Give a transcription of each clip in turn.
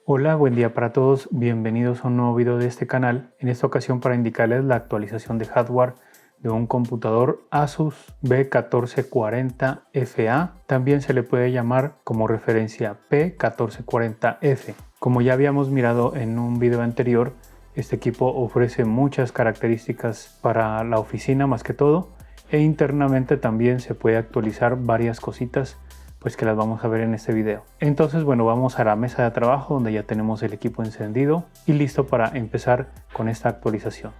Hola, buen día para todos, bienvenidos a un nuevo video de este canal, en esta ocasión para indicarles la actualización de hardware de un computador Asus B1440FA, también se le puede llamar como referencia P1440F. Como ya habíamos mirado en un video anterior, este equipo ofrece muchas características para la oficina más que todo, e internamente también se puede actualizar varias cositas pues que las vamos a ver en este video. Entonces bueno, vamos a la mesa de trabajo donde ya tenemos el equipo encendido y listo para empezar con esta actualización.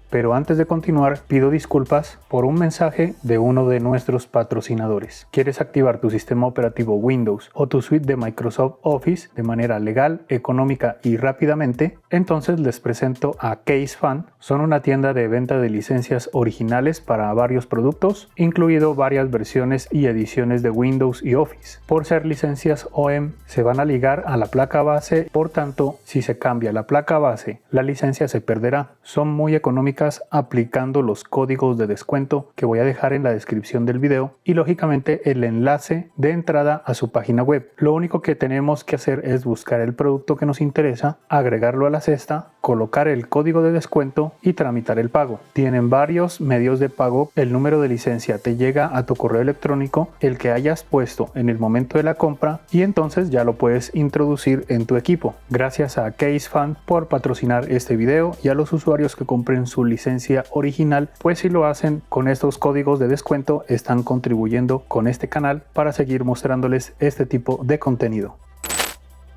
Pero antes de continuar, pido disculpas por un mensaje de uno de nuestros patrocinadores. ¿Quieres activar tu sistema operativo Windows o tu suite de Microsoft Office de manera legal, económica y rápidamente? Entonces les presento a CaseFan. Son una tienda de venta de licencias originales para varios productos, incluido varias versiones y ediciones de Windows y Office. Por ser licencias OEM, se van a ligar a la placa base, por tanto, si se cambia la placa base, la licencia se perderá. Son muy económicas aplicando los códigos de descuento que voy a dejar en la descripción del video y lógicamente el enlace de entrada a su página web. Lo único que tenemos que hacer es buscar el producto que nos interesa, agregarlo a la cesta, colocar el código de descuento y tramitar el pago. Tienen varios medios de pago, el número de licencia te llega a tu correo electrónico, el que hayas puesto en el momento de la compra, y entonces ya lo puedes introducir en tu equipo. Gracias a CaseFan por patrocinar este video y a los usuarios que compren su licencia original, pues si lo hacen con estos códigos de descuento están contribuyendo con este canal para seguir mostrándoles este tipo de contenido.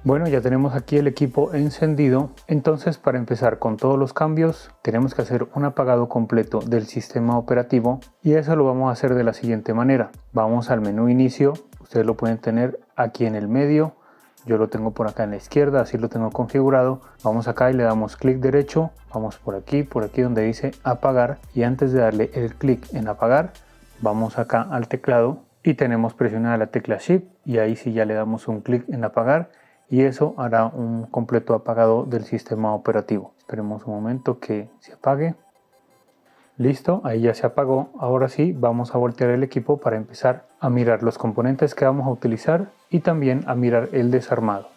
Bueno, ya tenemos aquí el equipo encendido, entonces para empezar con todos los cambios tenemos que hacer un apagado completo del sistema operativo y eso lo vamos a hacer de la siguiente manera. Vamos al menú inicio, ustedes lo pueden tener aquí en el medio, yo lo tengo por acá en la izquierda, así lo tengo configurado. Vamos acá y le damos clic derecho, vamos por aquí donde dice apagar, y antes de darle el clic en apagar, vamos acá al teclado y tenemos presionada la tecla Shift y ahí sí ya le damos un clic en apagar y eso hará un completo apagado del sistema operativo. Esperemos un momento que se apague. Listo, ahí ya se apagó. Ahora sí, vamos a voltear el equipo para empezar a mirar los componentes que vamos a utilizar y también a mirar el desarmado.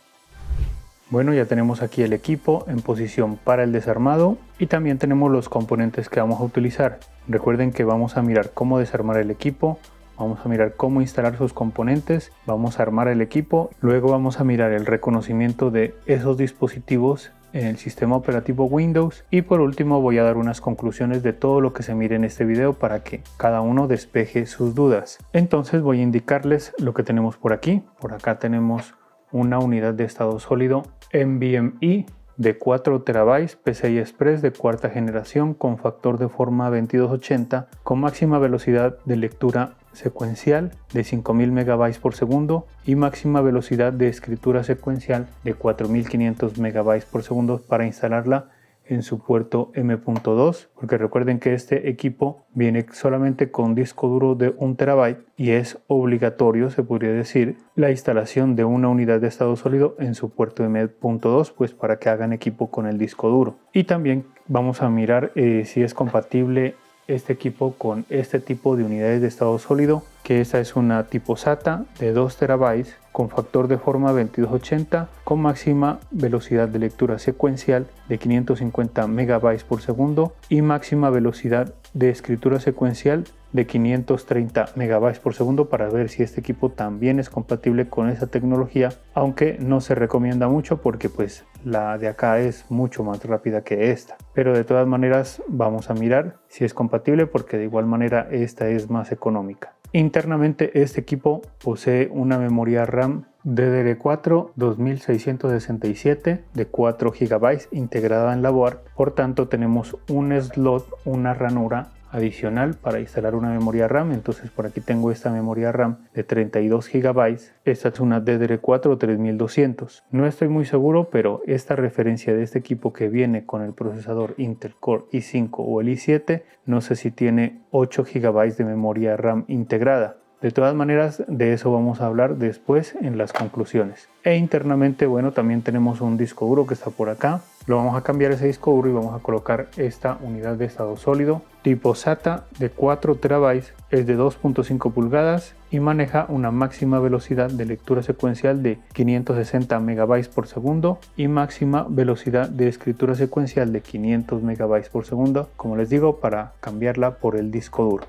Bueno, ya tenemos aquí el equipo en posición para el desarmado y también tenemos los componentes que vamos a utilizar. Recuerden que vamos a mirar cómo desarmar el equipo, vamos a mirar cómo instalar sus componentes, vamos a armar el equipo, luego vamos a mirar el reconocimiento de esos dispositivos en el sistema operativo Windows y por último voy a dar unas conclusiones de todo lo que se mire en este video para que cada uno despeje sus dudas. Entonces voy a indicarles lo que tenemos por aquí. Por acá tenemos una unidad de estado sólido NVMe de 4 TB PCI Express de cuarta generación con factor de forma 2280 con máxima velocidad de lectura secuencial de 5000 MB por segundo y máxima velocidad de escritura secuencial de 4500 MB por segundo para instalarla en su puerto M.2, porque recuerden que este equipo viene solamente con disco duro de 1 TB y es obligatorio, se podría decir, la instalación de una unidad de estado sólido en su puerto M.2, pues para que hagan equipo con el disco duro. Y también vamos a mirar si es compatible este equipo con este tipo de unidades de estado sólido, que esta es una tipo SATA de 2 TB con factor de forma 2280 con máxima velocidad de lectura secuencial de 550 MB por segundo y máxima velocidad de escritura secuencial de 530 MB por segundo, para ver si este equipo también es compatible con esa tecnología, aunque no se recomienda mucho porque pues la de acá es mucho más rápida que esta, pero de todas maneras vamos a mirar si es compatible porque de igual manera esta es más económica. Internamente este equipo posee una memoria RAM DDR4 2667 de 4 GB integrada en la board, por tanto tenemos un slot, una ranura adicional para instalar una memoria RAM. Entonces por aquí tengo esta memoria RAM de 32 GB, esta es una DDR4 3200. No estoy muy seguro, pero esta referencia de este equipo que viene con el procesador Intel Core i5 o el i7, no sé si tiene 8 GB de memoria RAM integrada. De todas maneras, de eso vamos a hablar después en las conclusiones. E internamente, bueno, también tenemos un disco duro que está por acá. lo vamos a cambiar ese disco duro y vamos a colocar esta unidad de estado sólido tipo SATA de 4 TB, es de 2.5 pulgadas y maneja una máxima velocidad de lectura secuencial de 560 MB por segundo y máxima velocidad de escritura secuencial de 500 MB por segundo, como les digo, para cambiarla por el disco duro.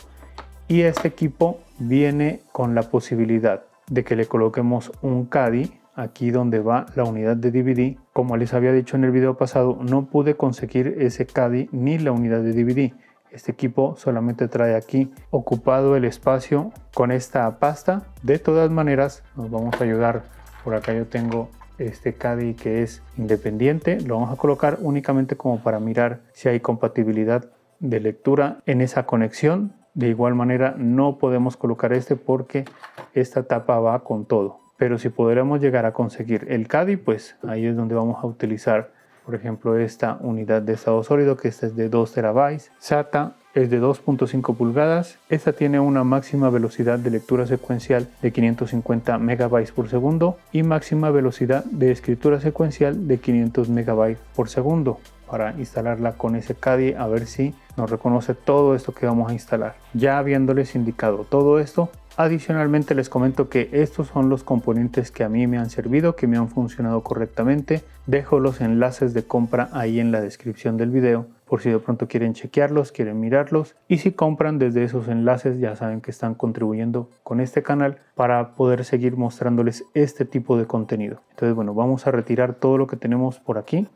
Y este equipo viene con la posibilidad de que le coloquemos un CADI aquí donde va la unidad de DVD. Como les había dicho en el video pasado, no pude conseguir ese CADI ni la unidad de DVD. Este equipo solamente trae aquí ocupado el espacio con esta pasta. De todas maneras, nos vamos a ayudar. Por acá yo tengo este CADI que es independiente. Lo vamos a colocar únicamente como para mirar si hay compatibilidad de lectura en esa conexión. De igual manera no podemos colocar este porque esta tapa va con todo. Pero si podremos llegar a conseguir el CADI, pues ahí es donde vamos a utilizar, por ejemplo, esta unidad de estado sólido, que esta es de 2 TB. SATA es de 2.5 pulgadas. Esta tiene una máxima velocidad de lectura secuencial de 550 MB por segundo y máxima velocidad de escritura secuencial de 500 MB por segundo. Para instalarla con ese CADI, a ver si nos reconoce todo esto que vamos a instalar. Ya habiéndoles indicado todo esto, adicionalmente les comento que estos son los componentes que a mí me han servido, que me han funcionado correctamente. Dejo los enlaces de compra ahí en la descripción del video por si de pronto quieren chequearlos, quieren mirarlos, y si compran desde esos enlaces ya saben que están contribuyendo con este canal para poder seguir mostrándoles este tipo de contenido. Entonces bueno, vamos a retirar todo lo que tenemos por aquí.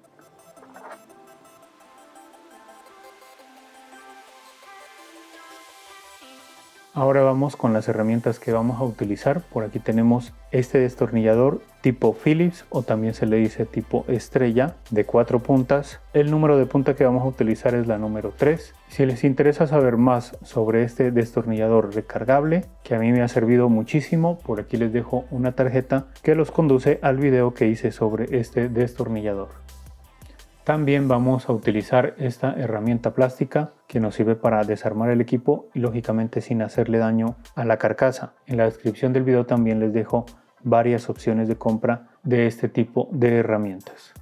Ahora vamos con las herramientas que vamos a utilizar. Por aquí tenemos este destornillador tipo Phillips, o también se le dice tipo estrella, de 4 puntas. El número de punta que vamos a utilizar es la número 3. Si les interesa saber más sobre este destornillador recargable, que a mí me ha servido muchísimo, por aquí les dejo una tarjeta que los conduce al video que hice sobre este destornillador. También vamos a utilizar esta herramienta plástica que nos sirve para desarmar el equipo y lógicamente sin hacerle daño a la carcasa. En la descripción del video también les dejo varias opciones de compra de este tipo de herramientas.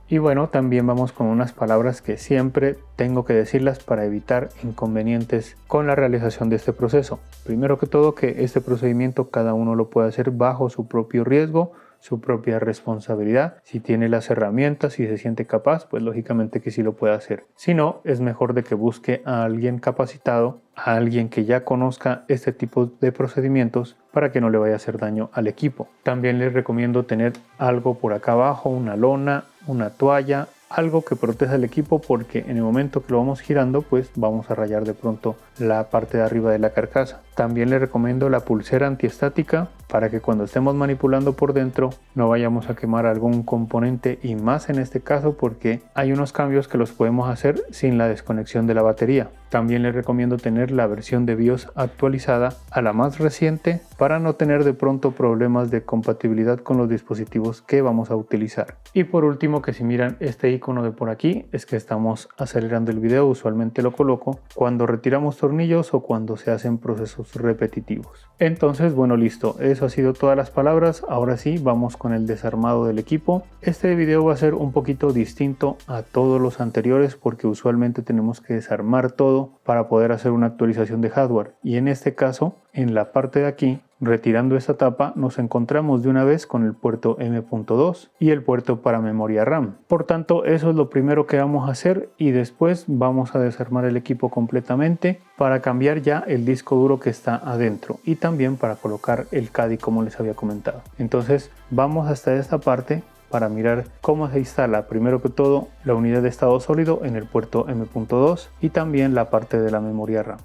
Y bueno, también vamos con unas palabras que siempre tengo que decirlas para evitar inconvenientes con la realización de este proceso. Primero que todo, que este procedimiento cada uno lo puede hacer bajo su propio riesgo, su propia responsabilidad. Si tiene las herramientas y se siente capaz, pues lógicamente que sí lo puede hacer. Si no, es mejor de que busque a alguien capacitado, a alguien que ya conozca este tipo de procedimientos para que no le vaya a hacer daño al equipo. También les recomiendo tener algo por acá abajo, una lona, una toalla, algo que proteja el equipo, porque en el momento que lo vamos girando pues vamos a rayar de pronto la parte de arriba de la carcasa. También les recomiendo la pulsera antiestática para que cuando estemos manipulando por dentro no vayamos a quemar algún componente, y más en este caso porque hay unos cambios que los podemos hacer sin la desconexión de la batería. También les recomiendo tener la versión de BIOS actualizada a la más reciente para no tener de pronto problemas de compatibilidad con los dispositivos que vamos a utilizar. Y por último, que si miran este icono de por aquí es que estamos acelerando el video. Usualmente lo coloco cuando retiramos tornillos o cuando se hacen procesos repetitivos. Entonces bueno, listo, eso ha sido todas las palabras. Ahora sí, vamos con el desarmado del equipo. Este video va a ser un poquito distinto a todos los anteriores porque usualmente tenemos que desarmar todo para poder hacer una actualización de hardware, y en este caso, en la parte de aquí, retirando esta tapa, nos encontramos de una vez con el puerto M.2 y el puerto para memoria RAM. Por tanto, eso es lo primero que vamos a hacer, y después vamos a desarmar el equipo completamente para cambiar ya el disco duro que está adentro y también para colocar el CADI como les había comentado. Entonces vamos hasta esta parte para mirar cómo se instala primero que todo la unidad de estado sólido en el puerto M.2 y también la parte de la memoria RAM.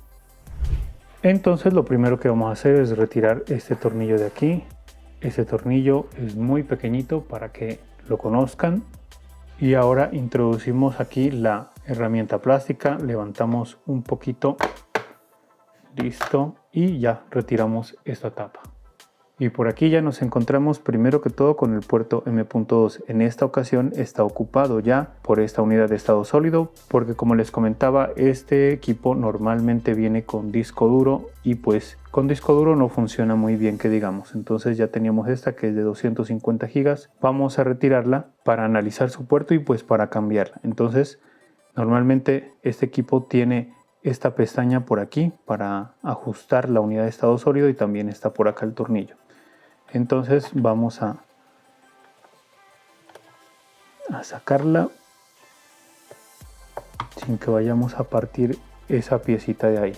Entonces lo primero que vamos a hacer es retirar este tornillo de aquí. Este tornillo es muy pequeñito para que lo conozcan. Y ahora introducimos aquí la herramienta plástica, levantamos un poquito, listo, y ya retiramos esta tapa. Y por aquí ya nos encontramos primero que todo con el puerto M.2. En esta ocasión está ocupado ya por esta unidad de estado sólido, porque como les comentaba, este equipo normalmente viene con disco duro y pues con disco duro no funciona muy bien, que digamos. Entonces ya teníamos esta que es de 250 GB. Vamos a retirarla para analizar su puerto y pues para cambiarla. Entonces normalmente este equipo tiene esta pestaña por aquí para ajustar la unidad de estado sólido y también está por acá el tornillo. Entonces vamos a sacarla sin que vayamos a partir esa piecita de ahí.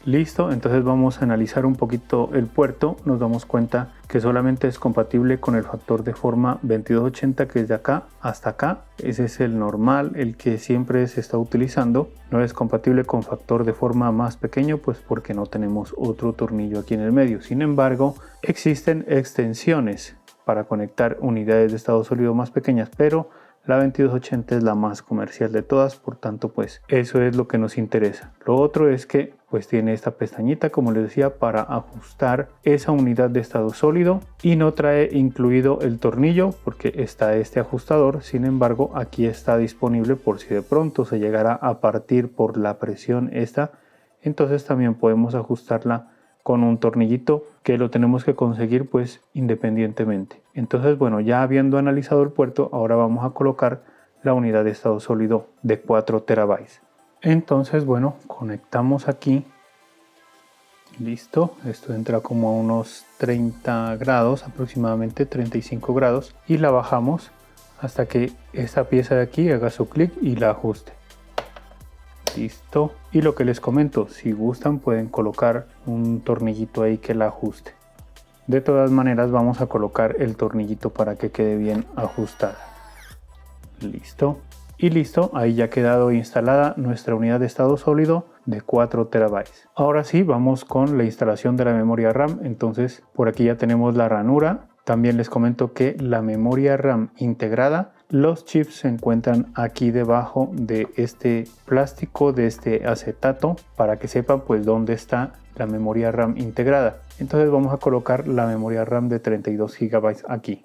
Listo, entonces vamos a analizar un poquito el puerto. Nos damos cuenta que solamente es compatible con el factor de forma 2280, que es de acá hasta acá. Ese es el normal, el que siempre se está utilizando. No es compatible con factor de forma más pequeño, pues porque no tenemos otro tornillo aquí en el medio. Sin embargo, existen extensiones para conectar unidades de estado sólido más pequeñas, pero la 2280 es la más comercial de todas, por tanto pues eso es lo que nos interesa. Lo otro es que pues tiene esta pestañita, como les decía, para ajustar esa unidad de estado sólido, y no trae incluido el tornillo porque está este ajustador. Sin embargo, aquí está disponible por si de pronto se llegara a partir por la presión esta, entonces también podemos ajustarla con un tornillito que lo tenemos que conseguir pues independientemente. Entonces bueno, ya habiendo analizado el puerto, ahora vamos a colocar la unidad de estado sólido de 4 terabytes. Entonces bueno, conectamos aquí. Listo, esto entra como a unos 30 grados, aproximadamente 35 grados, y la bajamos hasta que esta pieza de aquí haga su clic y la ajuste. Listo, y lo que les comento, si gustan pueden colocar un tornillito ahí que la ajuste. De todas maneras vamos a colocar el tornillito para que quede bien ajustada. Listo, y listo, ahí ya ha quedado instalada nuestra unidad de estado sólido de 4 terabytes. Ahora sí, vamos con la instalación de la memoria RAM. Entonces por aquí ya tenemos la ranura. También les comento que la memoria RAM integrada, los chips se encuentran aquí debajo de este plástico, de este acetato, para que sepan pues dónde está la memoria RAM integrada. Entonces vamos a colocar la memoria RAM de 32 GB aquí.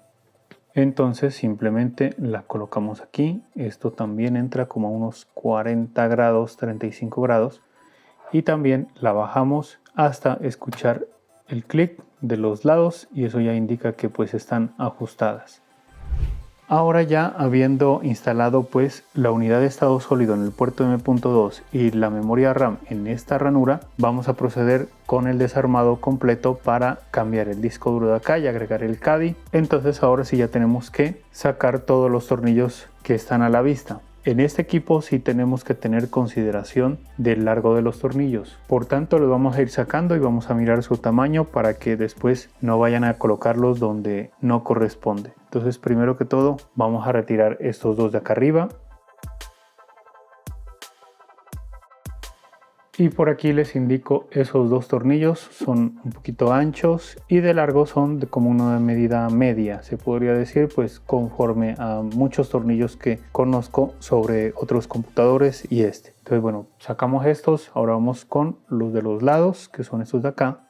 Entonces simplemente la colocamos aquí. Esto también entra como a unos 40 grados, 35 grados. Y también la bajamos hasta escuchar el clic de los lados, y eso ya indica que pues están ajustadas. Ahora ya habiendo instalado pues la unidad de estado sólido en el puerto M.2 y la memoria RAM en esta ranura, vamos a proceder con el desarmado completo para cambiar el disco duro de acá y agregar el CADI. Entonces ahora sí ya tenemos que sacar todos los tornillos que están a la vista. En este equipo sí tenemos que tener consideración del largo de los tornillos, por tanto los vamos a ir sacando y vamos a mirar su tamaño para que después no vayan a colocarlos donde no corresponde. Entonces primero que todo vamos a retirar estos dos de acá arriba. Y por aquí les indico, esos dos tornillos son un poquito anchos y de largo son de como una medida media, se podría decir, pues conforme a muchos tornillos que conozco sobre otros computadores y este. Entonces bueno, sacamos estos, ahora vamos con los de los lados, que son estos de acá.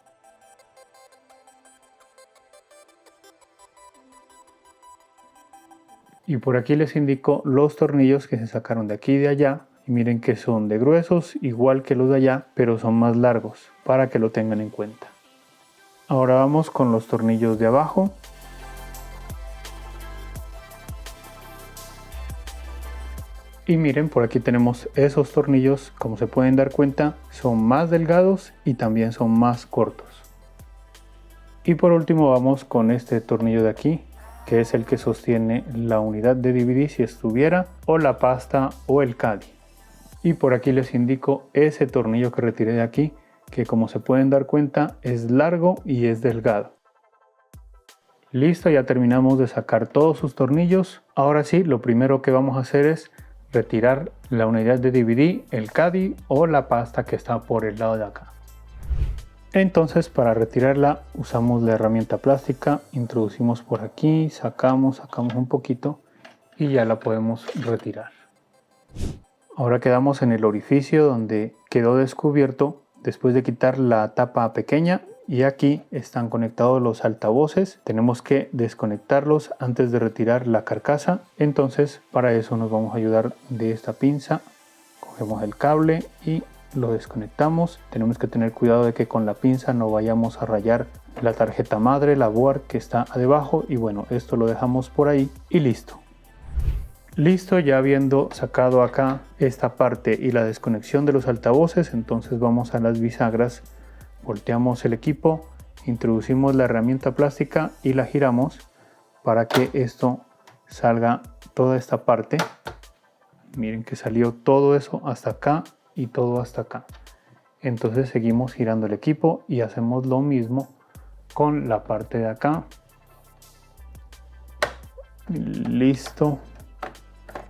Y por aquí les indico los tornillos que se sacaron de aquí y de allá. Y miren que son de gruesos, igual que los de allá, pero son más largos, para que lo tengan en cuenta. Ahora vamos con los tornillos de abajo. Y miren, por aquí tenemos esos tornillos, como se pueden dar cuenta, son más delgados y también son más cortos. Y por último vamos con este tornillo de aquí, que es el que sostiene la unidad de DVD si estuviera, o la pasta o el CADI. Y por aquí les indico ese tornillo que retiré de aquí, que como se pueden dar cuenta es largo y es delgado. Listo, ya terminamos de sacar todos sus tornillos. Ahora sí, lo primero que vamos a hacer es retirar la unidad de DVD, el CADI o la pasta que está por el lado de acá. Entonces para retirarla usamos la herramienta plástica, introducimos por aquí, sacamos un poquito y ya la podemos retirar. Ahora quedamos en el orificio donde quedó descubierto después de quitar la tapa pequeña y aquí están conectados los altavoces. Tenemos que desconectarlos antes de retirar la carcasa. Entonces para eso nos vamos a ayudar de esta pinza. Cogemos el cable y lo desconectamos. Tenemos que tener cuidado de que con la pinza no vayamos a rayar la tarjeta madre, la board que está debajo, y bueno, esto lo dejamos por ahí y listo. Listo, ya habiendo sacado acá esta parte y la desconexión de los altavoces, entonces vamos a las bisagras, volteamos el equipo, introducimos la herramienta plástica y la giramos para que esto salga toda esta parte. Miren que salió todo eso hasta acá y todo hasta acá. Entonces seguimos girando el equipo y hacemos lo mismo con la parte de acá. Listo.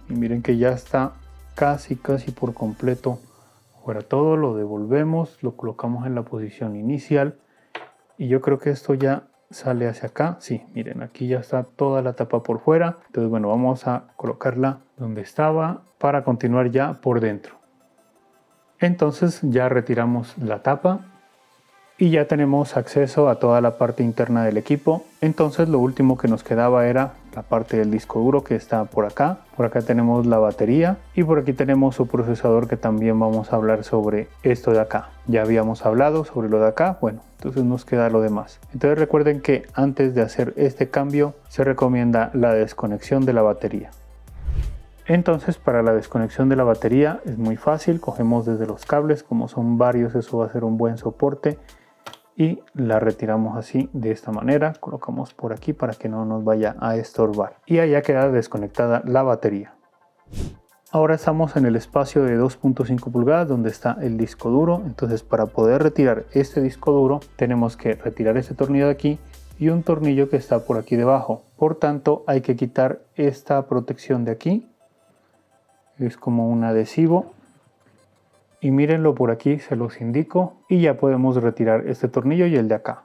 Y miren que ya está casi por completo fuera todo. Lo devolvemos, lo colocamos en la posición inicial y yo creo que esto ya sale hacia acá. Sí, miren, aquí ya está toda la tapa por fuera. Entonces bueno, vamos a colocarla donde estaba para continuar ya por dentro. Entonces ya retiramos la tapa y ya tenemos acceso a toda la parte interna del equipo. Entonces lo último que nos quedaba era la parte del disco duro, que está por acá. Por acá tenemos la batería y por aquí tenemos su procesador, que también vamos a hablar sobre esto de acá. Ya habíamos hablado sobre lo de acá, bueno, entonces nos queda lo demás. Entonces recuerden que antes de hacer este cambio se recomienda la desconexión de la batería. Entonces para la desconexión de la batería es muy fácil, cogemos desde los cables, como son varios eso va a ser un buen soporte, y la retiramos así de esta manera, colocamos por aquí para que no nos vaya a estorbar y allá queda desconectada la batería. Ahora estamos en el espacio de 2.5 pulgadas donde está el disco duro. Entonces para poder retirar este disco duro tenemos que retirar este tornillo de aquí y un tornillo que está por aquí debajo. Por tanto hay que quitar esta protección de aquí, es como un adhesivo. Y mírenlo por aquí, se los indico, y ya podemos retirar este tornillo y el de acá.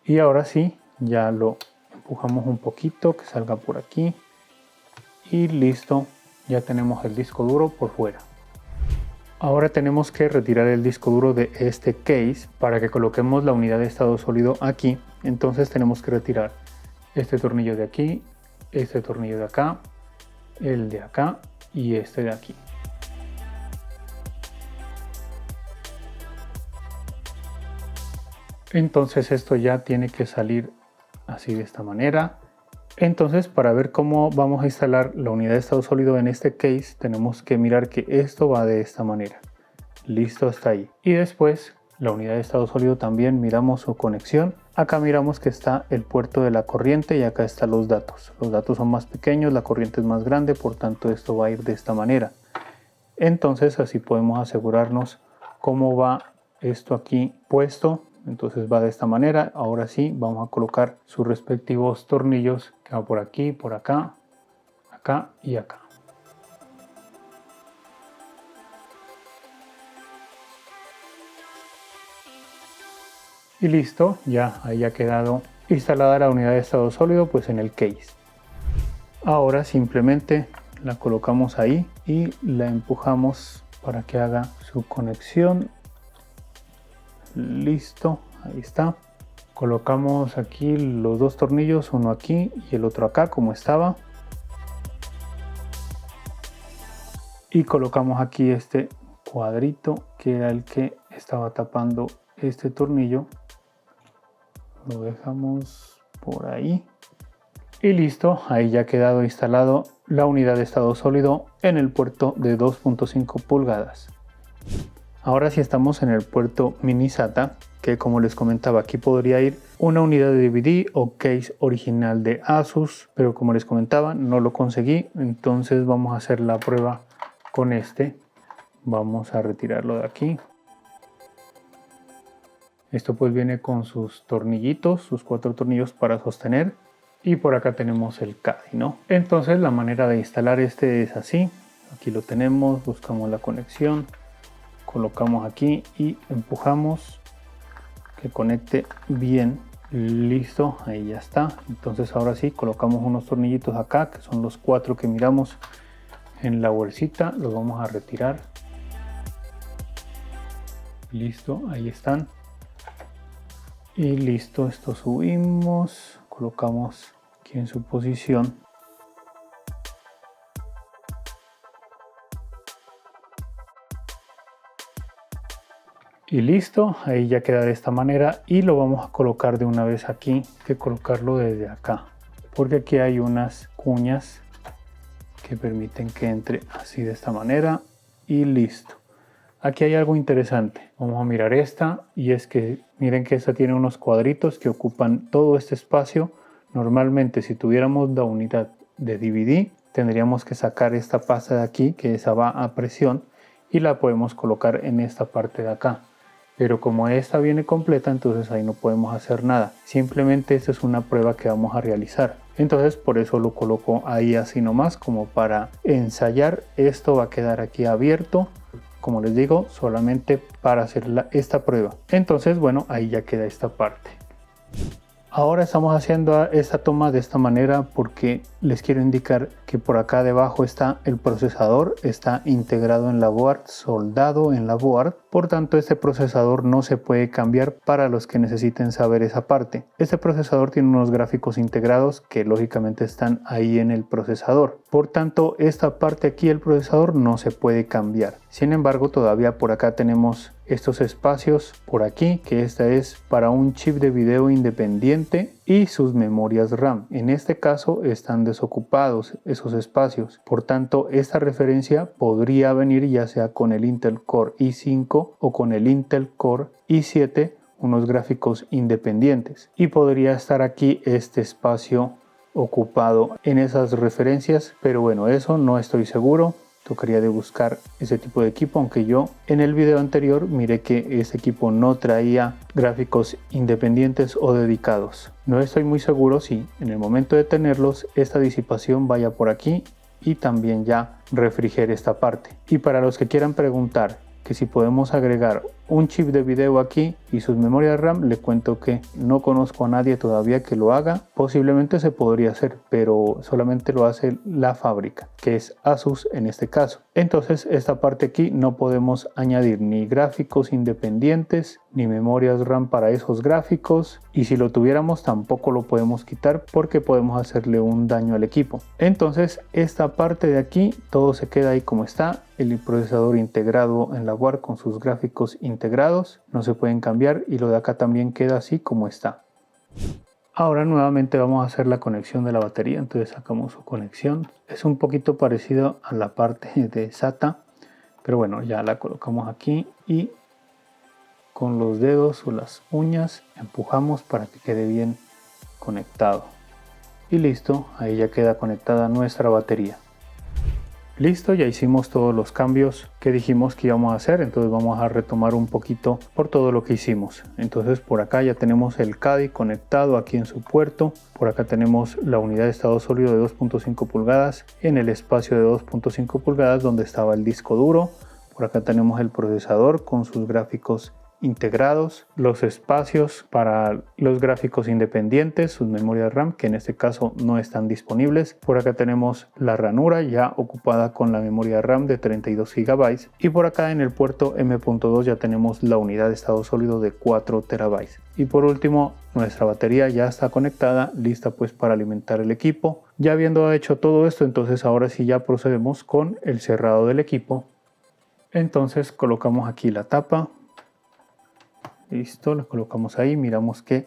Y ahora sí, ya lo empujamos un poquito, que salga por aquí. Y listo, ya tenemos el disco duro por fuera. Ahora tenemos que retirar el disco duro de este case para que coloquemos la unidad de estado sólido aquí. Entonces tenemos que retirar este tornillo de aquí, este tornillo de acá, el de acá y este de aquí. Entonces esto ya tiene que salir así de esta manera. Entonces para ver cómo vamos a instalar la unidad de estado sólido en este case tenemos que mirar que esto va de esta manera. Listo hasta ahí. Y después la unidad de estado sólido también miramos su conexión. Acá miramos que está el puerto de la corriente y acá están los datos. Los datos son más pequeños, la corriente es más grande, por tanto esto va a ir de esta manera. Entonces así podemos asegurarnos cómo va esto aquí puesto. Entonces va de esta manera. Ahora sí vamos a colocar sus respectivos tornillos que va por aquí, por acá, acá y acá. Y listo, ya haya quedado instalada la unidad de estado sólido pues en el case. Ahora simplemente la colocamos ahí y la empujamos para que haga su conexión. Listo, ahí está. Colocamos aquí los dos tornillos, uno aquí y el otro acá como estaba. Y colocamos aquí este cuadrito que era el que estaba tapando este tornillo. Lo dejamos por ahí. Y listo, ahí ya ha quedado instalado la unidad de estado sólido en el puerto de 2.5 pulgadas. Ahora sí estamos en el puerto mini SATA, que como les comentaba aquí podría ir una unidad de DVD o case original de Asus, pero como les comentaba no lo conseguí, entonces vamos a hacer la prueba con este. Vamos a retirarlo de aquí. Esto pues viene con sus tornillitos, sus 4 tornillos para sostener. Y por acá tenemos el CADI, ¿no? Entonces la manera de instalar este es así. Aquí lo tenemos, buscamos la conexión, colocamos aquí y empujamos que conecte bien. Listo, ahí ya está. Entonces ahora sí colocamos unos tornillitos acá, que son los 4 que miramos en la bolsita. Los vamos a retirar. Listo, ahí están. Y listo, esto subimos, colocamos aquí en su posición. Y listo, ahí ya queda de esta manera y lo vamos a colocar de una vez aquí, hay que colocarlo desde acá, porque aquí hay unas cuñas que permiten que entre así de esta manera y listo. Aquí hay algo interesante, vamos a mirar esta y es que miren que esta tiene unos cuadritos que ocupan todo este espacio. Normalmente si tuviéramos la unidad de DVD tendríamos que sacar esta pasta de aquí, que esa va a presión, y la podemos colocar en esta parte de acá. Pero como esta viene completa, entonces ahí no podemos hacer nada. Simplemente esta es una prueba que vamos a realizar. Entonces por eso lo coloco ahí así nomás, como para ensayar. Esto va a quedar aquí abierto, como les digo, solamente para hacer esta prueba. Entonces bueno, ahí ya queda esta parte. Ahora estamos haciendo esta toma de esta manera porque les quiero indicar que por acá debajo está el procesador, está integrado en la board, soldado en la board. Por tanto, este procesador no se puede cambiar para los que necesiten saber esa parte. Este procesador tiene unos gráficos integrados que lógicamente están ahí en el procesador. Por tanto, esta parte aquí del procesador no se puede cambiar. Sin embargo, todavía por acá tenemos estos espacios por aquí, que esta es para un chip de video independiente y sus memorias RAM. En este caso están desocupados esos espacios. Por tanto, esta referencia podría venir ya sea con el Intel Core i5 o con el Intel Core i7, unos gráficos independientes. Y podría estar aquí este espacio ocupado en esas referencias, pero bueno, eso no estoy seguro. Tocaría de buscar ese tipo de equipo, aunque yo en el video anterior miré que ese equipo no traía gráficos independientes o dedicados. No estoy muy seguro si en el momento de tenerlos esta disipación vaya por aquí y también ya refrigere esta parte. Y para los que quieran preguntar que si podemos agregar un chip de video aquí y sus memorias RAM, le cuento que no conozco a nadie todavía que lo haga. Posiblemente se podría hacer, pero solamente lo hace la fábrica, que es Asus en este caso. Entonces esta parte aquí no podemos añadir ni gráficos independientes ni memorias RAM para esos gráficos, y si lo tuviéramos tampoco lo podemos quitar porque podemos hacerle un daño al equipo. Entonces esta parte de aquí todo se queda ahí como está, el procesador integrado en la board con sus gráficos integrados, no se pueden cambiar, y lo de acá también queda así como está. Ahora nuevamente vamos a hacer la conexión de la batería, entonces sacamos su conexión. Es un poquito parecido a la parte de SATA, pero bueno, ya la colocamos aquí y con los dedos o las uñas empujamos para que quede bien conectado. Y listo, ahí ya queda conectada nuestra batería. Listo, ya hicimos todos los cambios que dijimos que íbamos a hacer, entonces vamos a retomar un poquito por todo lo que hicimos. Entonces por acá ya tenemos el CADI conectado aquí en su puerto, por acá tenemos la unidad de estado sólido de 2.5 pulgadas en el espacio de 2.5 pulgadas donde estaba el disco duro, por acá tenemos el procesador con sus gráficos integrados, los espacios para los gráficos independientes, sus memorias RAM que en este caso no están disponibles. Por acá tenemos la ranura ya ocupada con la memoria RAM de 32 GB y por acá en el puerto M.2 ya tenemos la unidad de estado sólido de 4 TB. Y por último, nuestra batería ya está conectada, lista pues para alimentar el equipo. Ya habiendo hecho todo esto, entonces ahora sí ya procedemos con el cerrado del equipo. Entonces colocamos aquí la tapa. Listo, lo colocamos ahí, miramos que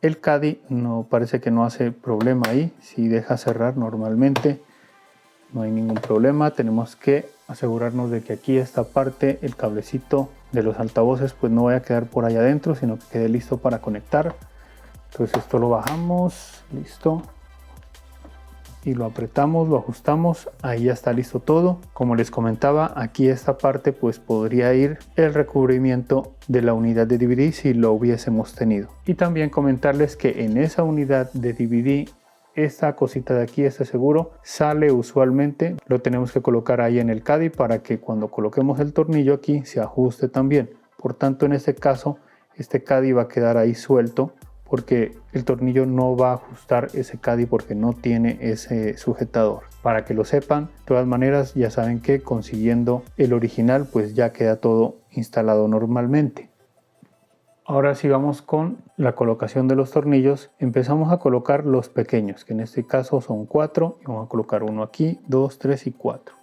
el CADI no parece que no hace problema ahí, si deja cerrar normalmente no hay ningún problema. Tenemos que asegurarnos de que aquí esta parte, el cablecito de los altavoces pues no vaya a quedar por allá adentro, sino que quede listo para conectar. Entonces esto lo bajamos, listo, y lo apretamos, lo ajustamos, ahí ya está listo todo. Como les comentaba, aquí esta parte pues podría ir el recubrimiento de la unidad de DVD si lo hubiésemos tenido. Y también comentarles que en esa unidad de DVD esta cosita de aquí, este seguro, sale usualmente, lo tenemos que colocar ahí en el CADI para que cuando coloquemos el tornillo aquí se ajuste también. Por tanto, en este caso este CADI va a quedar ahí suelto porque el tornillo no va a ajustar ese CADI porque no tiene ese sujetador. Para que lo sepan, de todas maneras ya saben que consiguiendo el original pues ya queda todo instalado normalmente. Ahora sí vamos con la colocación de los tornillos. Empezamos a colocar los pequeños, que en este caso son 4, y vamos a colocar uno aquí, 2, 3 y 4.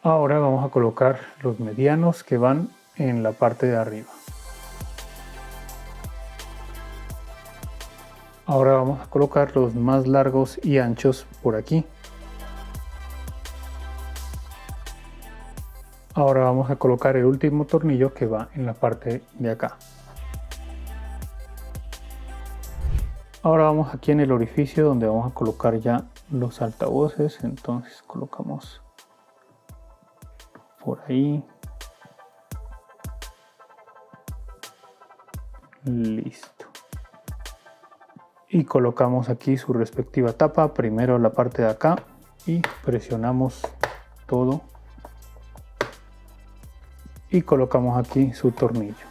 Ahora vamos a colocar los medianos que van en la parte de arriba. Ahora vamos a colocar los más largos y anchos por aquí. Ahora vamos a colocar el último tornillo que va en la parte de acá. Ahora vamos aquí en el orificio donde vamos a colocar ya los altavoces. Entonces colocamos por ahí. Listo. Y colocamos aquí su respectiva tapa. Primero la parte de acá y presionamos todo. Y colocamos aquí su tornillo.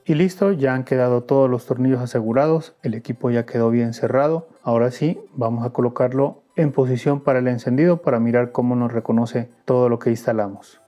Y listo, ya han quedado todos los tornillos asegurados. El equipo ya quedó bien cerrado. Ahora sí, vamos a colocarlo en posición para el encendido para mirar cómo nos reconoce todo lo que instalamos.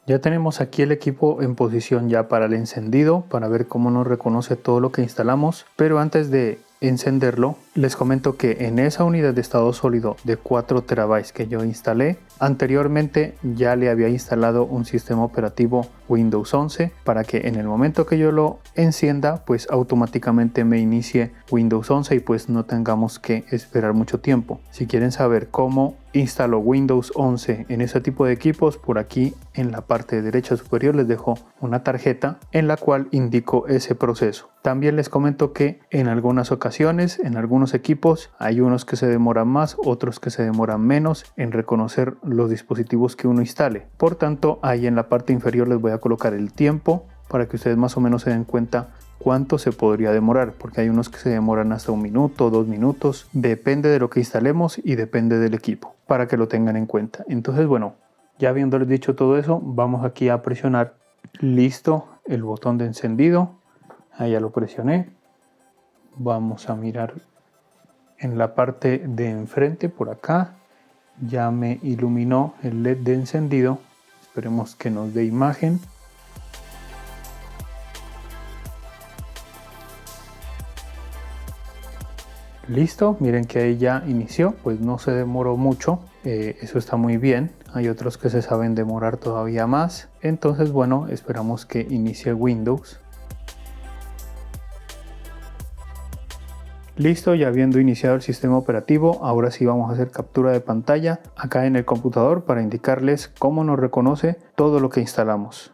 Ya tenemos aquí el equipo en posición ya para el encendido, para ver cómo nos reconoce todo lo que instalamos. Pero antes de encenderlo, les comento que en esa unidad de estado sólido de 4 terabytes que yo instalé, anteriormente ya le había instalado un sistema operativo Windows 11 para que en el momento que yo lo encienda, pues automáticamente me inicie Windows 11 y pues no tengamos que esperar mucho tiempo. Si quieren saber cómo instalo Windows 11 en ese tipo de equipos, por aquí en la parte derecha superior les dejo una tarjeta en la cual indico ese proceso. También les comento que en algunas ocasiones, en algunos equipos, hay unos que se demoran más, otros que se demoran menos en reconocer los dispositivos que uno instale. Por tanto, ahí en la parte inferior les voy a colocar el tiempo para que ustedes más o menos se den cuenta cuánto se podría demorar, porque hay unos que se demoran hasta 1 minuto, 2 minutos, depende de lo que instalemos y depende del equipo, para que lo tengan en cuenta. Entonces, bueno, ya habiéndoles dicho todo eso, vamos aquí a presionar listo el botón de encendido. Ahí ya lo presioné. Vamos a mirar en la parte de enfrente por acá. Ya me iluminó el LED de encendido. Esperemos que nos dé imagen. Listo, miren que ahí ya inició, pues no se demoró mucho, eso está muy bien. Hay otros que se saben demorar todavía más. Entonces, bueno, esperamos que inicie Windows. Listo, ya habiendo iniciado el sistema operativo, ahora sí vamos a hacer captura de pantalla acá en el computador para indicarles cómo nos reconoce todo lo que instalamos.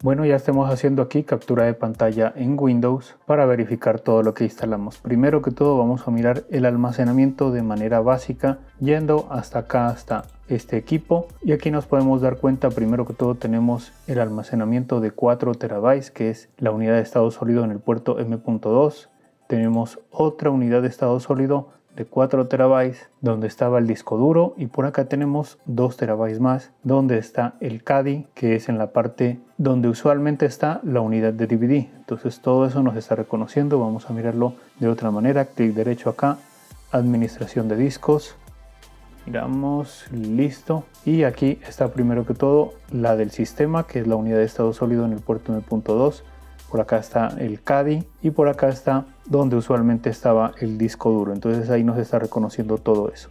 Bueno, ya estamos haciendo aquí captura de pantalla en Windows para verificar todo lo que instalamos. Primero que todo vamos a mirar el almacenamiento de manera básica, yendo hasta acá, hasta este equipo. Y aquí nos podemos dar cuenta, primero que todo tenemos el almacenamiento de 4 terabytes, que es la unidad de estado sólido en el puerto M.2. Tenemos otra unidad de estado sólido de 4 terabytes donde estaba el disco duro, y por acá tenemos 2 terabytes más donde está el CADI, que es en la parte donde usualmente está la unidad de DVD. Entonces todo eso nos está reconociendo. Vamos a mirarlo de otra manera. Clic derecho acá, administración de discos, miramos, listo, y aquí está primero que todo la del sistema, que es la unidad de estado sólido en el puerto M.2. Por acá está el CADI y por acá está donde usualmente estaba el disco duro. Entonces ahí nos está reconociendo todo eso.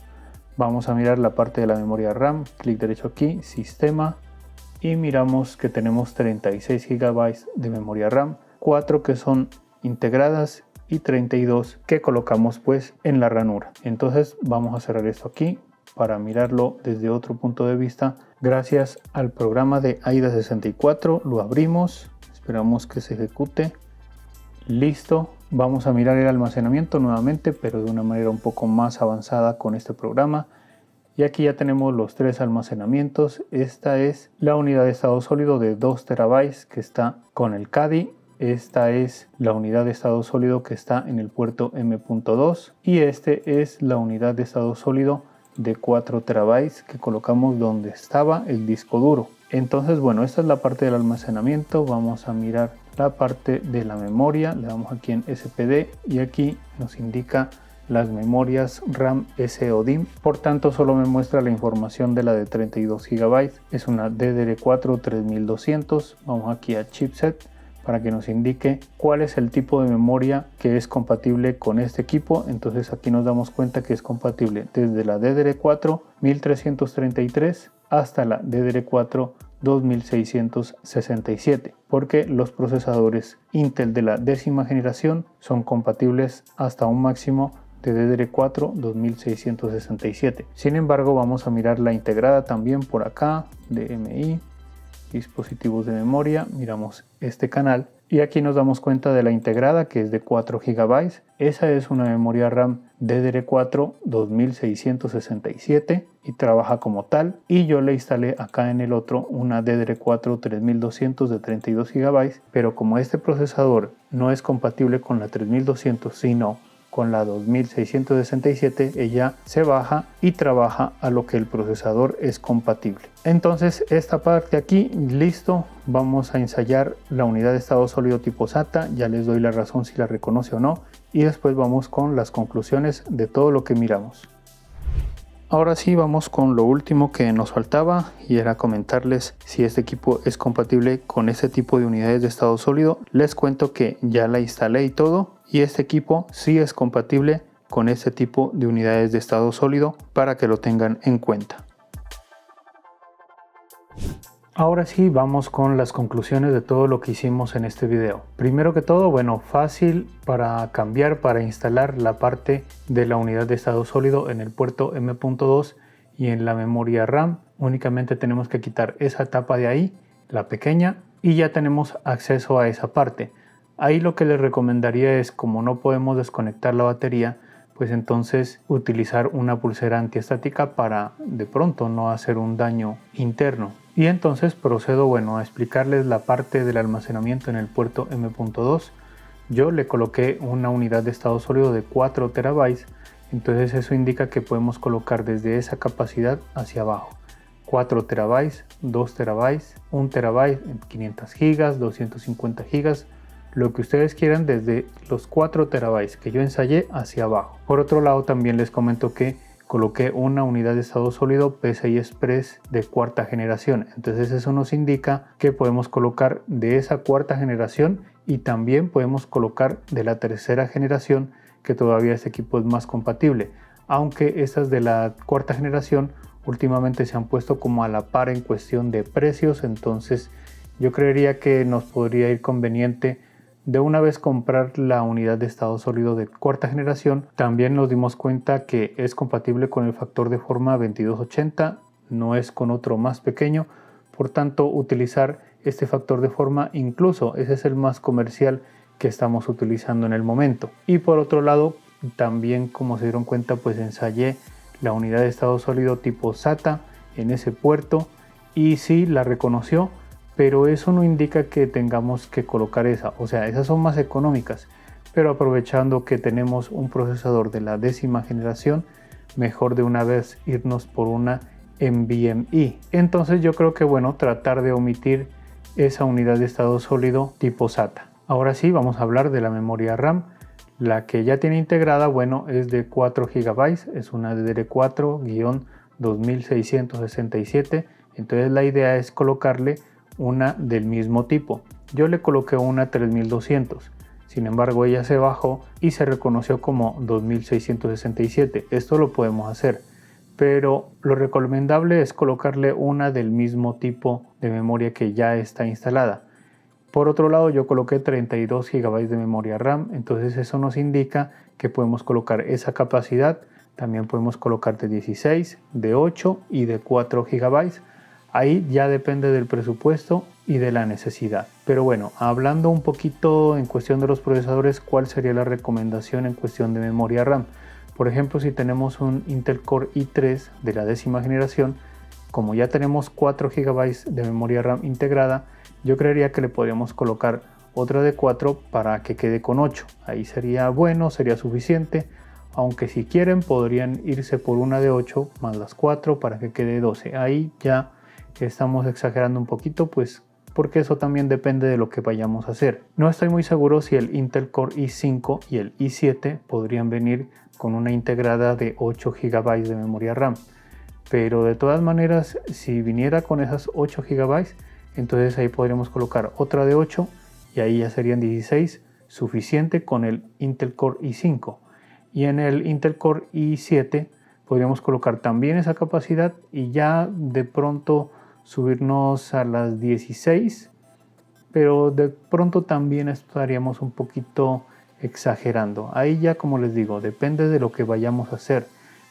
Vamos a mirar la parte de la memoria RAM. Clic derecho aquí, sistema, y miramos que tenemos 36 GB de memoria RAM, 4 que son integradas y 32 que colocamos pues en la ranura. Entonces vamos a cerrar esto aquí para mirarlo desde otro punto de vista. Gracias al programa de AIDA 64 lo abrimos. Esperamos que se ejecute. Listo. Vamos a mirar el almacenamiento nuevamente, pero de una manera un poco más avanzada con este programa. Y aquí ya tenemos los 3 almacenamientos. Esta es la unidad de estado sólido de 2 terabytes que está con el CADI. Esta es la unidad de estado sólido que está en el puerto M.2. Y este es la unidad de estado sólido de 4 terabytes que colocamos donde estaba el disco duro. Entonces, bueno, esta es la parte del almacenamiento. Vamos a mirar la parte de la memoria. Le damos aquí en SPD y aquí nos indica las memorias RAM SODIMM, por tanto solo me muestra la información de la de 32 GB. Es una DDR4 3200. Vamos aquí a chipset para que nos indique cuál es el tipo de memoria que es compatible con este equipo. Entonces aquí nos damos cuenta que es compatible desde la DDR4 1333 hasta la DDR4 2667, porque los procesadores Intel de la 10ª generación son compatibles hasta un máximo de DDR4 2667. Sin embargo, vamos a mirar la integrada también por acá, DMI, dispositivos de memoria, miramos este canal y aquí nos damos cuenta de la integrada, que es de 4 GB. Esa es una memoria RAM DDR4 2667 y trabaja como tal, y yo le instalé acá en el otro una DDR4 3200 de 32 GB, pero como este procesador no es compatible con la 3200 sino con la 2667, ella se baja y trabaja a lo que el procesador es compatible. Entonces esta parte aquí, listo. Vamos a ensayar la unidad de estado sólido tipo SATA, ya les doy la razón si la reconoce o no, y después vamos con las conclusiones de todo lo que miramos. Ahora sí, vamos con lo último que nos faltaba, y era comentarles si este equipo es compatible con este tipo de unidades de estado sólido. Les cuento que ya la instalé y todo, y este equipo sí es compatible con este tipo de unidades de estado sólido, para que lo tengan en cuenta. Ahora sí, vamos con las conclusiones de todo lo que hicimos en este video. Primero que todo, bueno, fácil para cambiar, para instalar la parte de la unidad de estado sólido en el puerto M.2 y en la memoria RAM. Únicamente tenemos que quitar esa tapa de ahí, la pequeña, y ya tenemos acceso a esa parte. Ahí lo que les recomendaría es, como no podemos desconectar la batería, pues entonces utilizar una pulsera antiestática para de pronto no hacer un daño interno. Y entonces procedo, bueno, a explicarles la parte del almacenamiento en el puerto M.2. Yo le coloqué una unidad de estado sólido de 4 TB, entonces eso indica que podemos colocar desde esa capacidad hacia abajo 4 TB, 2 TB, 1 TB, 500 GB, 250 GB, lo que ustedes quieran, desde los 4 TB que yo ensayé hacia abajo. Por otro lado, también les comento que coloqué una unidad de estado sólido PCI Express de 4ª generación. Entonces eso nos indica que podemos colocar de esa 4ª generación, y también podemos colocar de la 3ª generación, que todavía este equipo es más compatible. Aunque estas de la 4ª generación últimamente se han puesto como a la par en cuestión de precios, entonces yo creería que nos podría ir conveniente de una vez comprar la unidad de estado sólido de 4ª generación. También nos dimos cuenta que es compatible con el factor de forma 2280, no es con otro más pequeño, por tanto utilizar este factor de forma, incluso ese es el más comercial que estamos utilizando en el momento. Y por otro lado, también, como se dieron cuenta, pues ensayé la unidad de estado sólido tipo SATA en ese puerto y sí la reconoció, pero eso no indica que tengamos que colocar esa, o sea, esas son más económicas, pero aprovechando que tenemos un procesador de la 10ª generación, mejor de una vez irnos por una NVMe. Entonces yo creo que, bueno, tratar de omitir esa unidad de estado sólido tipo SATA. Ahora sí, vamos a hablar de la memoria RAM. La que ya tiene integrada, bueno, es de 4 GB, es una DDR4-2667, entonces la idea es colocarle una del mismo tipo. Yo le coloqué una 3200, sin embargo ella se bajó y se reconoció como 2667. Esto lo podemos hacer, pero lo recomendable es colocarle una del mismo tipo de memoria que ya está instalada. Por otro lado, yo coloqué 32 GB de memoria RAM, entonces eso nos indica que podemos colocar esa capacidad. También podemos colocar de 16, de 8 y de 4 GB. Ahí ya depende del presupuesto y de la necesidad. Pero bueno, hablando un poquito en cuestión de los procesadores, ¿cuál sería la recomendación en cuestión de memoria RAM? Por ejemplo, si tenemos un Intel Core i3 de la 10ª generación, como ya tenemos 4 GB de memoria RAM integrada, yo creería que le podríamos colocar otra de 4 para que quede con 8. Ahí sería bueno, sería suficiente. Aunque si quieren podrían irse por una de 8 más las 4 para que quede 12. Ahí ya estamos exagerando un poquito, pues porque eso también depende de lo que vayamos a hacer. No estoy muy seguro si el Intel Core i5 y el i7 podrían venir con una integrada de 8 GB de memoria RAM. Pero de todas maneras, si viniera con esas 8 GB, entonces ahí podríamos colocar otra de 8 y ahí ya serían 16, suficiente con el Intel Core i5. Y en el Intel Core i7 podríamos colocar también esa capacidad y ya de pronto subirnos a las 16, pero de pronto también estaríamos un poquito exagerando. Ahí ya, como les digo, depende de lo que vayamos a hacer,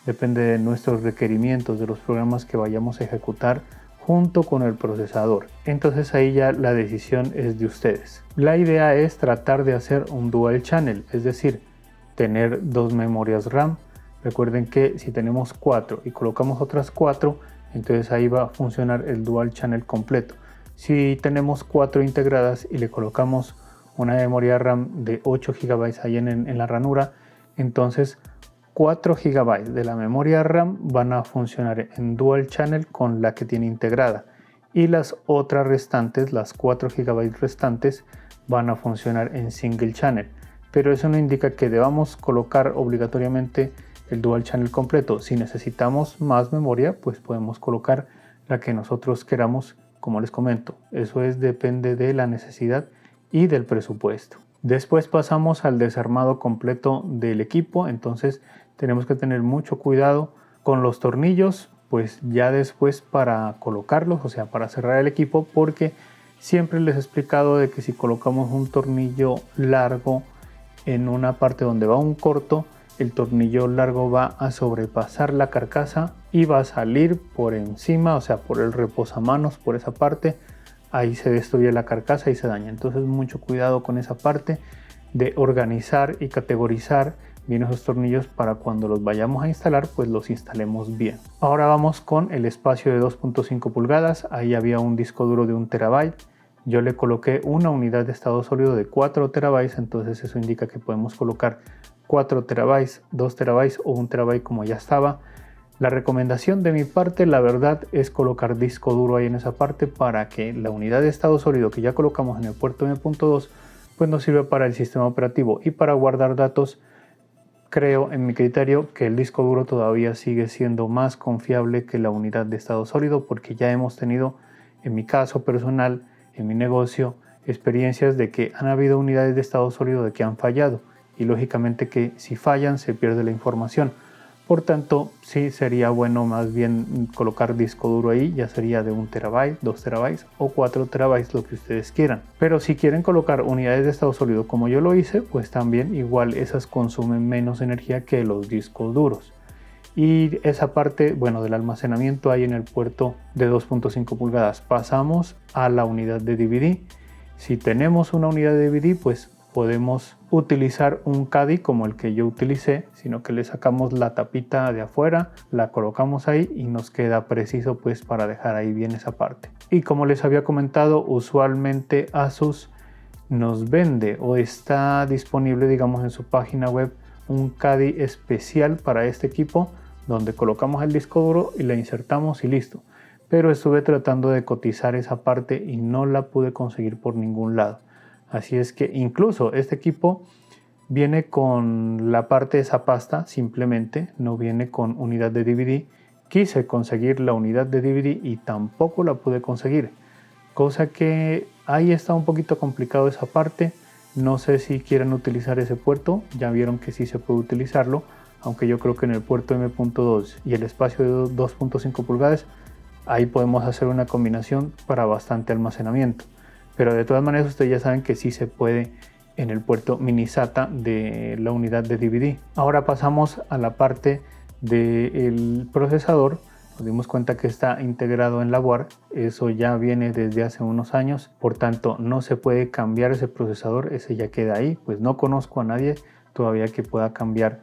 depende de nuestros requerimientos, de los programas que vayamos a ejecutar junto con el procesador. Entonces ahí ya la decisión es de ustedes. La idea es tratar de hacer un dual channel, es decir, tener dos memorias RAM. Recuerden que si tenemos 4 y colocamos otras 4, entonces ahí va a funcionar el dual channel completo. Si tenemos 4 integradas y le colocamos una memoria RAM de 8 GB ahí en la ranura, entonces 4 GB de la memoria RAM van a funcionar en dual channel con la que tiene integrada, y las otras restantes, las 4 GB restantes, van a funcionar en single channel. Pero eso no indica que debamos colocar obligatoriamente el dual channel completo. Si necesitamos más memoria, pues podemos colocar la que nosotros queramos, como les comento. Eso depende de la necesidad y del presupuesto. Después pasamos al desarmado completo del equipo. Entonces tenemos que tener mucho cuidado con los tornillos, pues ya después para colocarlos, o sea, para cerrar el equipo, porque siempre les he explicado de que si colocamos un tornillo largo en una parte donde va un corto, el tornillo largo va a sobrepasar la carcasa y va a salir por encima, o sea, por el reposamanos, por esa parte. Ahí se destruye la carcasa y se daña. Entonces mucho cuidado con esa parte de organizar y categorizar bien esos tornillos para cuando los vayamos a instalar, pues los instalemos bien. Ahora vamos con el espacio de 2.5 pulgadas. Ahí había un disco duro de 1 TB. Yo le coloqué una unidad de estado sólido de 4 TB, entonces eso indica que podemos colocar 4 TB, 2 TB o 1 TB como ya estaba. La recomendación de mi parte, la verdad, es colocar disco duro ahí en esa parte para que la unidad de estado sólido que ya colocamos en el puerto M.2 pues nos sirve para el sistema operativo, y para guardar datos creo, en mi criterio, que el disco duro todavía sigue siendo más confiable que la unidad de estado sólido, porque ya hemos tenido, en mi caso personal, en mi negocio, experiencias de que han habido unidades de estado sólido de que han fallado, y lógicamente que si fallan se pierde la información. Por tanto, sí sería bueno más bien colocar disco duro ahí, ya sería de 1 TB, 2 TB o 4 TB, lo que ustedes quieran. Pero si quieren colocar unidades de estado sólido como yo lo hice, pues también igual esas consumen menos energía que los discos duros. Y esa parte, bueno, del almacenamiento ahí en el puerto de 2.5 pulgadas. Pasamos a la unidad de DVD. Si tenemos una unidad de DVD, pues podemos utilizar un caddy como el que yo utilicé, sino que le sacamos la tapita de afuera, la colocamos ahí y nos queda preciso pues para dejar ahí bien esa parte. Y como les había comentado, usualmente Asus nos vende o está disponible, digamos, en su página web un caddy especial para este equipo, donde colocamos el disco duro y le insertamos y listo. Pero estuve tratando de cotizar esa parte y no la pude conseguir por ningún lado. Así es que incluso este equipo viene con la parte de esa pasta, simplemente no viene con unidad de DVD. Quise conseguir la unidad de DVD y tampoco la pude conseguir, cosa que ahí está un poquito complicado esa parte. No sé si quieren utilizar ese puerto, ya vieron que sí se puede utilizarlo, aunque yo creo que en el puerto M.2 y el espacio de 2.5 pulgadas, ahí podemos hacer una combinación para bastante almacenamiento. Pero de todas maneras ustedes ya saben que sí se puede en el puerto mini SATA de la unidad de DVD. Ahora pasamos a la parte del procesador. Nos dimos cuenta que está integrado en la board. Eso ya viene desde hace unos años. Por tanto, no se puede cambiar ese procesador. Ese ya queda ahí. Pues no conozco a nadie todavía que pueda cambiar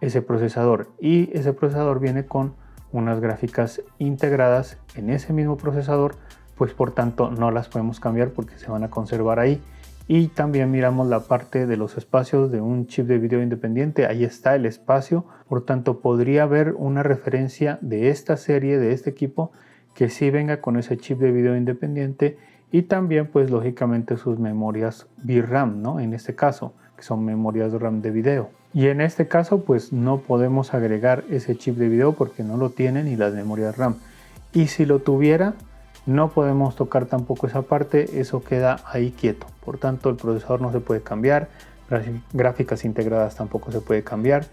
ese procesador. Y ese procesador viene con unas gráficas integradas en ese mismo procesador, pues por tanto no las podemos cambiar porque se van a conservar ahí. Y también miramos la parte de los espacios de un chip de video independiente. Ahí está el espacio, por tanto podría haber una referencia de esta serie, de este equipo, que sí venga con ese chip de video independiente, y también pues lógicamente sus memorias VRAM, ¿no? En este caso, que son memorias RAM de video. Y en este caso pues no podemos agregar ese chip de video porque no lo tiene ni las memorias RAM. Y si lo tuviera, no podemos tocar tampoco esa parte, eso queda ahí quieto. Por tanto, el procesador no se puede cambiar, gráficas integradas tampoco se puede cambiar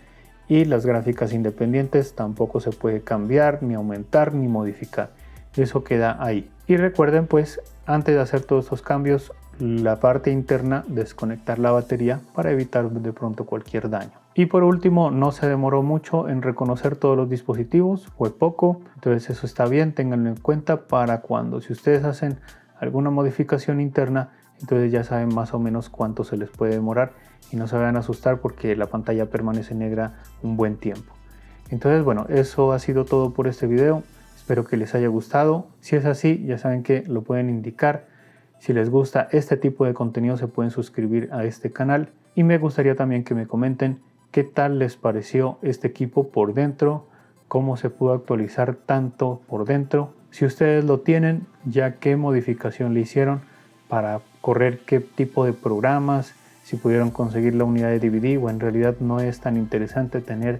y las gráficas independientes tampoco se puede cambiar, ni aumentar, ni modificar. Eso queda ahí. Y recuerden pues, antes de hacer todos estos cambios, la parte interna, desconectar la batería para evitar de pronto cualquier daño. Y por último, no se demoró mucho en reconocer todos los dispositivos, fue poco, entonces eso está bien, ténganlo en cuenta para cuando, si ustedes hacen alguna modificación interna, entonces ya saben más o menos cuánto se les puede demorar y no se vayan a asustar porque la pantalla permanece negra un buen tiempo. Entonces bueno, eso ha sido todo por este video, espero que les haya gustado. Si es así, ya saben que lo pueden indicar. Si les gusta este tipo de contenido se pueden suscribir a este canal y me gustaría también que me comenten qué tal les pareció este equipo por dentro, cómo se pudo actualizar tanto por dentro. Si ustedes lo tienen, ya qué modificación le hicieron para correr qué tipo de programas, si pudieron conseguir la unidad de DVD o en realidad no es tan interesante tener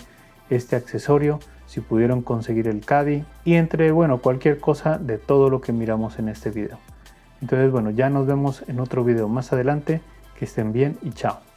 este accesorio, si pudieron conseguir el CADI y entre cualquier cosa de todo lo que miramos en este video. Entonces ya nos vemos en otro video más adelante, que estén bien y chao.